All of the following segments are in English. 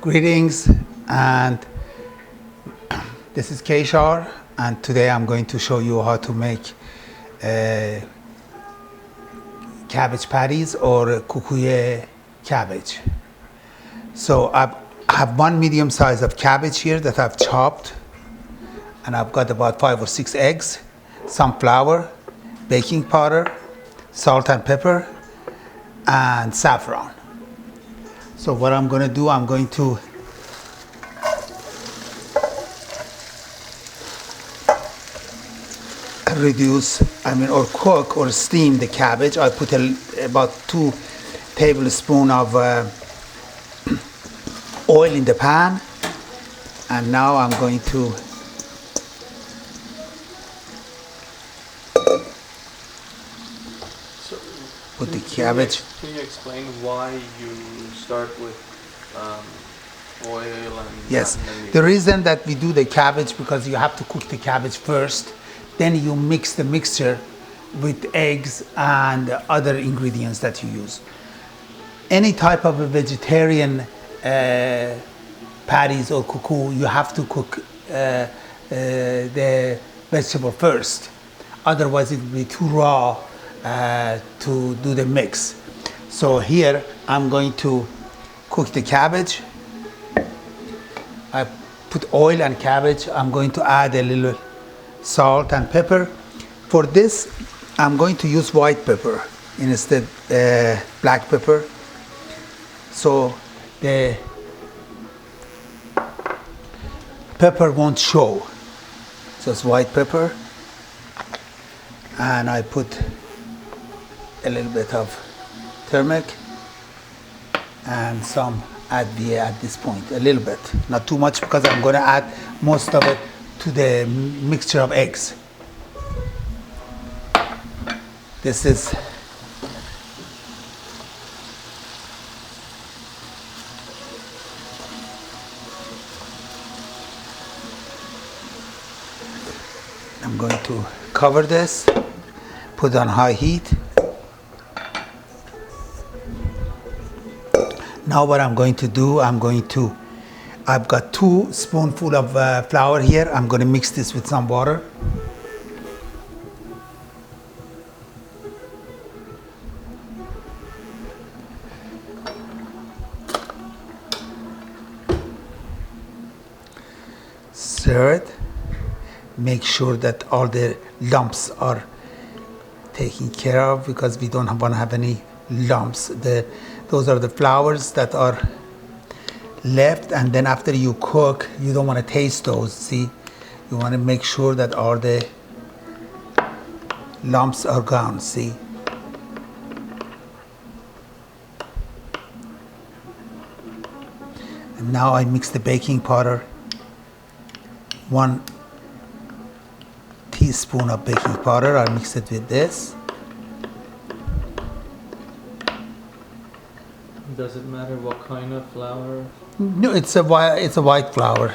Greetings, and this is KShar, and today I'm going to show you how to make cabbage patties or Kookoo cabbage. So I have one medium size of cabbage here that I've chopped, and I've got about 5 or 6 eggs, some flour, baking powder, salt and pepper, and saffron. So what I'm going to do, I'm going to or cook or steam the cabbage. I put about 2 tablespoons of oil in the pan, and now I'm going to put the cabbage. Can you explain why you start with oil and... Yes, the reason that we do the cabbage, because you have to cook the cabbage first, then you mix the mixture with eggs and other ingredients that you use. Any type of a vegetarian patties or Kookoo, you have to cook the vegetable first. Otherwise it will be too raw to do the mix. So here I'm going to cook the cabbage. I put oil and cabbage. I'm going to add a little salt and pepper. For this I'm going to use white pepper instead black pepper, so the pepper won't show. Just white pepper, and I put a little bit of turmeric and some at this point, a little bit, not too much, because I'm going to add most of it to the mixture of eggs. This is I'm going to cover this, put on high heat. Now what I'm going to do, I've got 2 spoonfuls of flour here. I'm going to mix this with some water. Stir it. Make sure that all the lumps are taken care of, because we don't want to have any lumps. Those are the flours that are left, and then after you cook, you don't want to taste those. See, you want to make sure that all the lumps are gone. See, and now I mix the baking powder. 1 teaspoon of baking powder. I'll mix it with this. Does it matter what kind of flour? No, it's a white flour.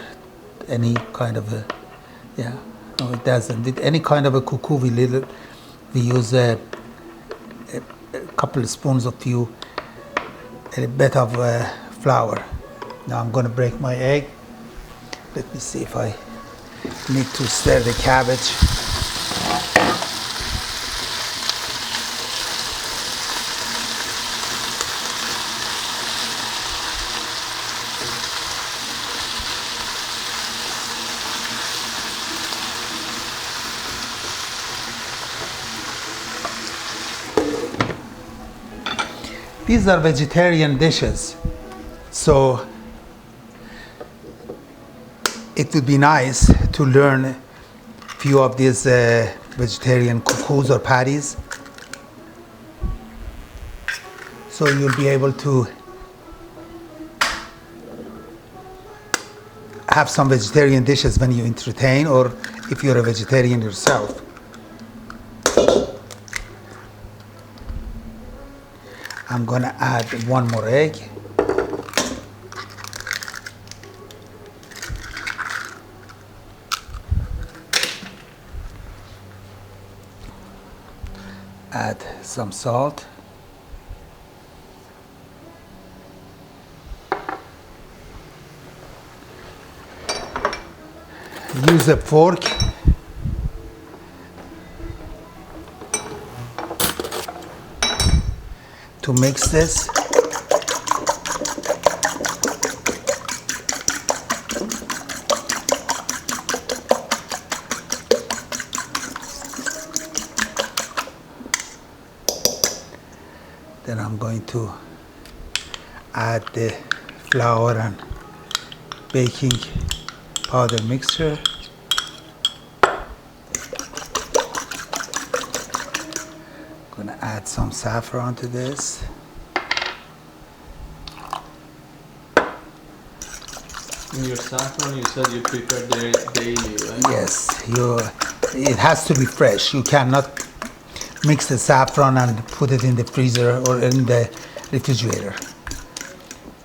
Any kind of a, yeah. No, it doesn't. With any kind of a Kookoo, we use a couple of spoons of a bit of flour. Now I'm going to break my egg. Let me see if I need to stir the cabbage. These are vegetarian dishes, so it would be nice to learn a few of these vegetarian Kookoos or patties, so you'll be able to have some vegetarian dishes when you entertain, or if you're a vegetarian yourself. I'm going to add 1 more egg. Add some salt. use a fork to mix this. Then I'm going to add the flour and baking powder mixture. Gonna add some saffron to this. In your saffron, you said you prepare daily, right? Yes, it has to be fresh. You cannot mix the saffron and put it in the freezer or in the refrigerator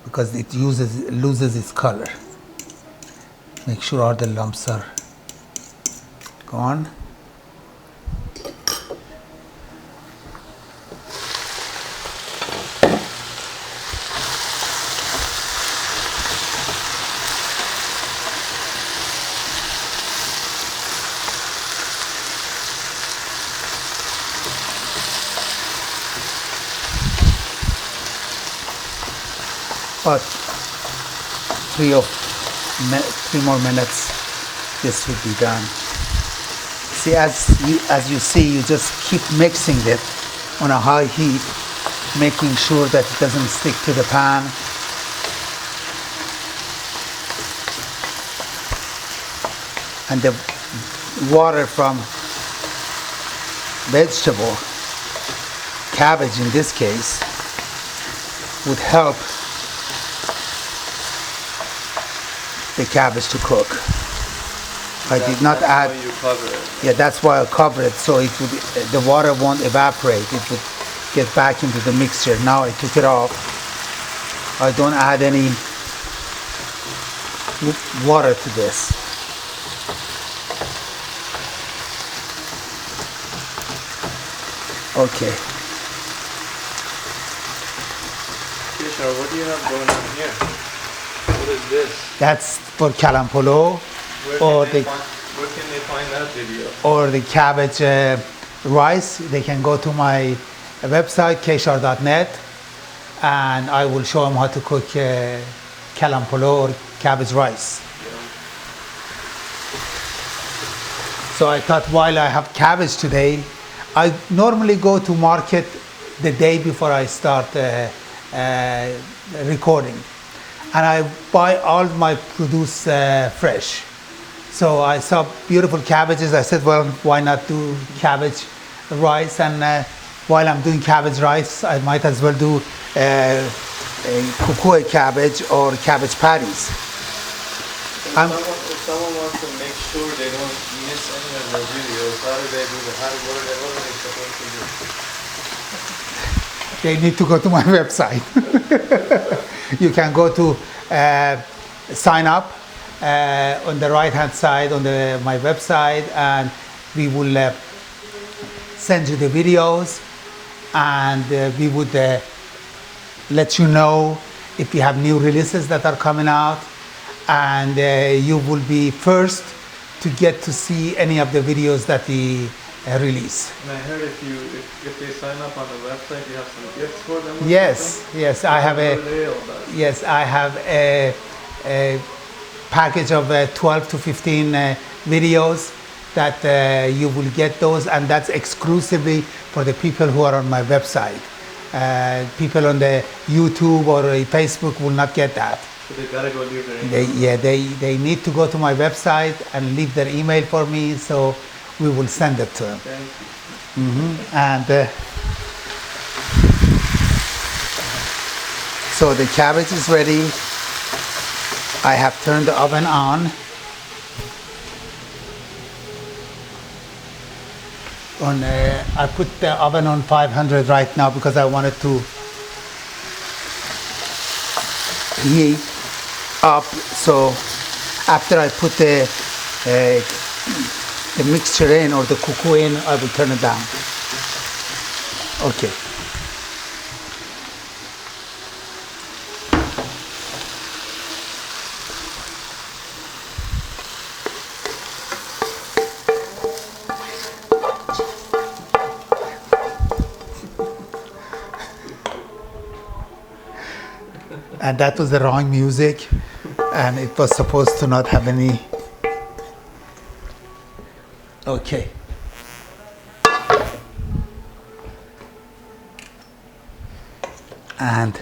because it loses its color. Make sure all the lumps are gone. About 3 more minutes, this will be done. See, as you see, you just keep mixing it on a high heat, making sure that it doesn't stick to the pan. And the water from vegetable, cabbage in this case, would help the cabbage to cook. I did not add. That's why you cover it. Yeah, that's why I cover it, so it would, the water won't evaporate. It would get back into the mixture. Now I took it off. I don't add any water to this. Okay. KShar, what do you have going on here? What is this? That's for Kalam polo, Where can they find that video? or the cabbage rice. They can go to my website KShar.net, and I will show them how to cook Kalam polo or cabbage rice. So I thought, while I have cabbage today, I normally go to market the day before I start recording, and I buy all my produce fresh. So I saw beautiful cabbages. I said, well, why not do cabbage rice? And while I'm doing cabbage rice, I might as well do a Kookoo cabbage or cabbage patties. If someone wants to make sure they don't miss any of the videos, how do they do that? What are they supposed to do? They need to go to my website. You can go to sign up on the right hand side on my website, and we will send you the videos, and we would let you know if we have new releases that are coming out, and you will be first to get to see any of the videos that we release. And I heard if they sign up on the website, you have some gifts for them. Yes, yes, I have a package of 12 to 15 videos that you will get those, and that's exclusively for the people who are on my website. People on the YouTube or Facebook will not get that. So they gotta go leave their email. They need to go to my website and leave their email for me, so we will send it to them. Thank you. And so the cabbage is ready. I have turned the oven on. I put the oven on 500 right now because I wanted to heat up. So after I put the mixture in, or the Kookoo in, I will turn it down. Okay. And that was the wrong music, and it was supposed to not have any. Okay. And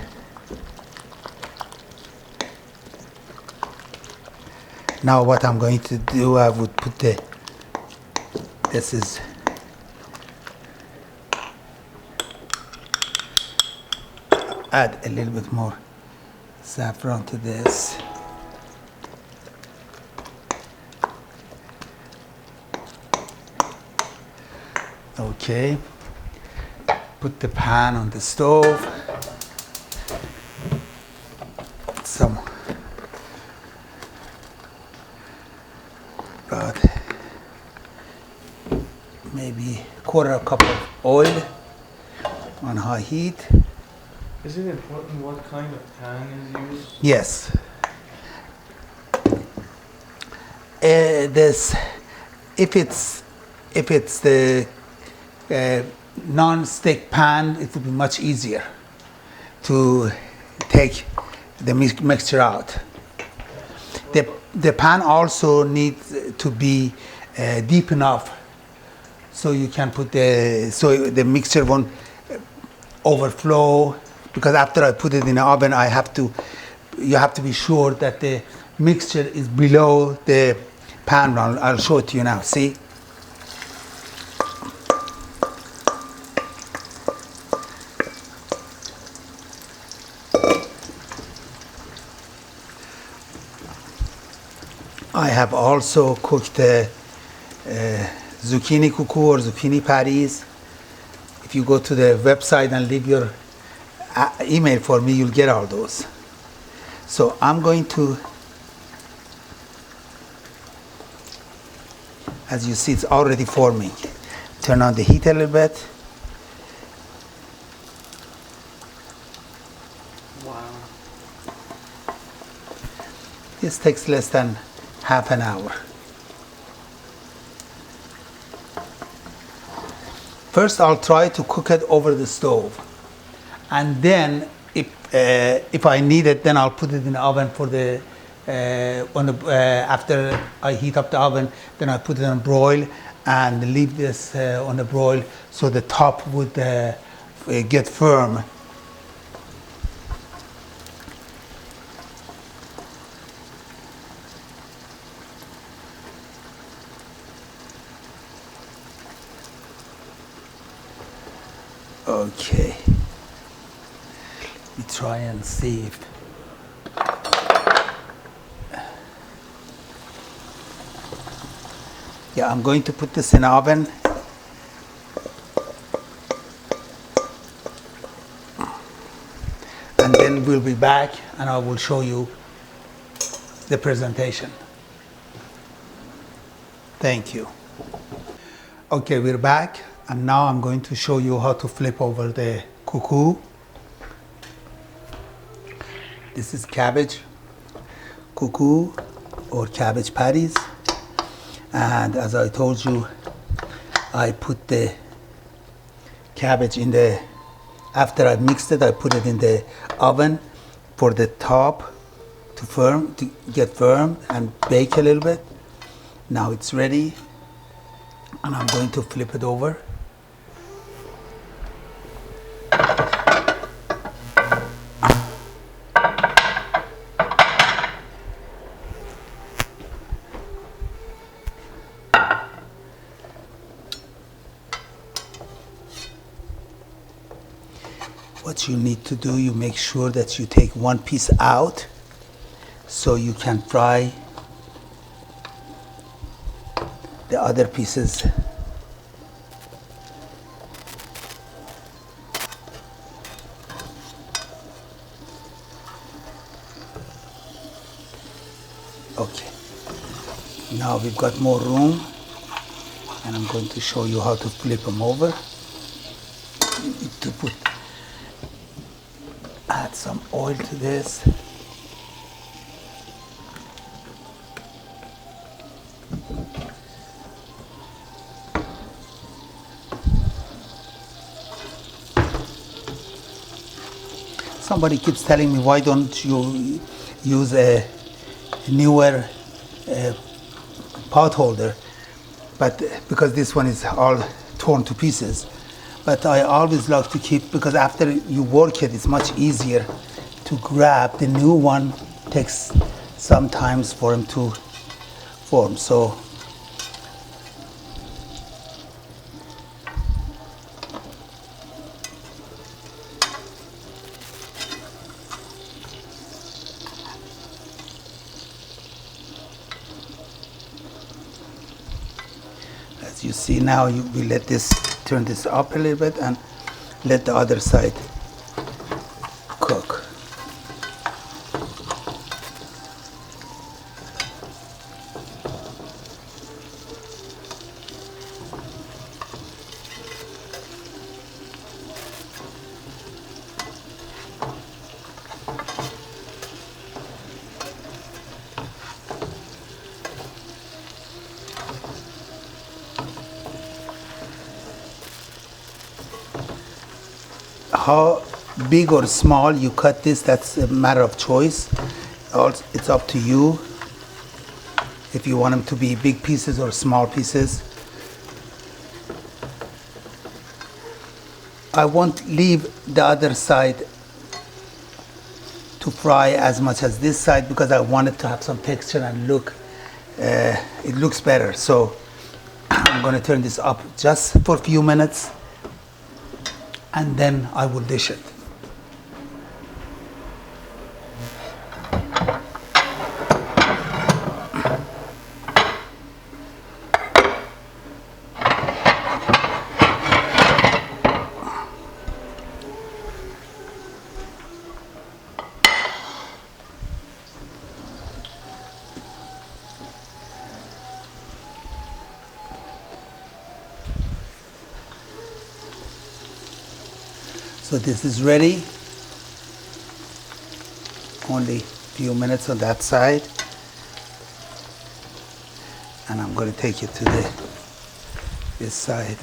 now what I'm going to do, I would put this is add a little bit more saffron to this. Okay, put the pan on the stove. Some about maybe quarter cup of oil on high heat. Is it important what kind of pan is used? Yes. This, if it's the non-stick pan, it will be much easier to take the mixture out. The pan also needs to be deep enough so you can put so the mixture won't overflow, because after I put it in the oven, you have to be sure that the mixture is below the pan. I'll show it to you now. See? I have also cooked zucchini kookoo or zucchini patties. If you go to the website and leave your email for me, you'll get all those. So I'm going to, as you see, it's already forming. Turn on the heat a little bit. Wow. This takes less than half an hour. First, I'll try to cook it over the stove, and then if I need it, then I'll put it in the oven for the after I heat up the oven, then I put it on broil and leave this on the broil so the top would get firm. Okay, let me try and see if yeah, I'm going to put this in the oven. And then we'll be back and I will show you the presentation. Thank you. Okay, we're back. And now I'm going to show you how to flip over the kookoo. This is cabbage, kookoo or cabbage patties. And as I told you, I put the cabbage in the, after I mixed it, I put it in the oven for the top to get firm and bake a little bit. Now it's ready. And I'm going to flip it over. What you need to do, you make sure that you take one piece out so you can fry the other pieces. Okay, now we've got more room and I'm going to show you how to flip them over. You need to add some oil to this. Somebody keeps telling me, why don't you use a newer pot holder? But because this one is all torn to pieces. But I always like to keep, because after you work it, it's much easier to grab. The new one takes some time for them to form. So as you see now, we let this, turn this up a little bit and let the other side cook. How big or small you cut this, that's a matter of choice. It's up to you if you want them to be big pieces or small pieces. I won't leave the other side to fry as much as this side because I want it to have some texture and look, it looks better. So I'm going to turn this up just for a few minutes, and then I will dish it. So this is ready. Only a few minutes on that side. And I'm going to take it to this side.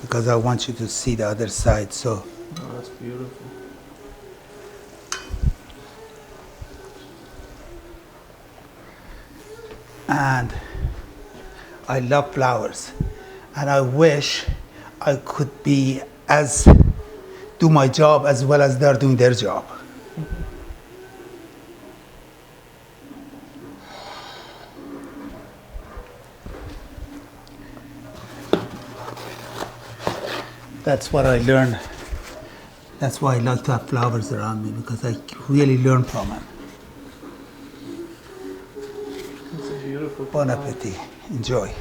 Because I want you to see the other side. So. Oh, that's beautiful. And I love flowers, and I wish I could do my job as well as they're doing their job. That's what I learned. That's why I like to have flowers around me, because I really learn from them. It's a beautiful Bon appetit. Enjoy.